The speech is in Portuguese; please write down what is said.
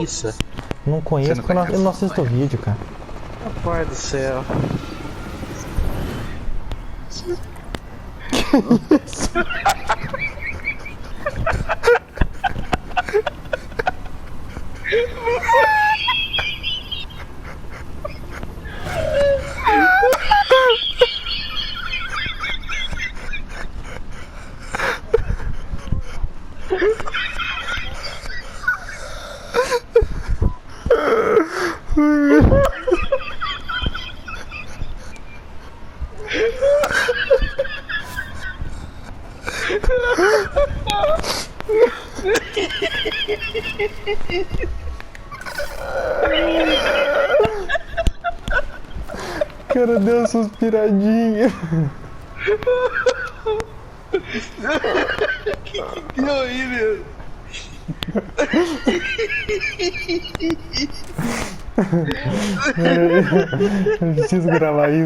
Isso. Não conheço Você não porque eu conhece? não assisto vídeo, cara. Rapaz do céu. O cara deu uma suspiradinha. Deu aí, meu. Eu preciso gravar isso.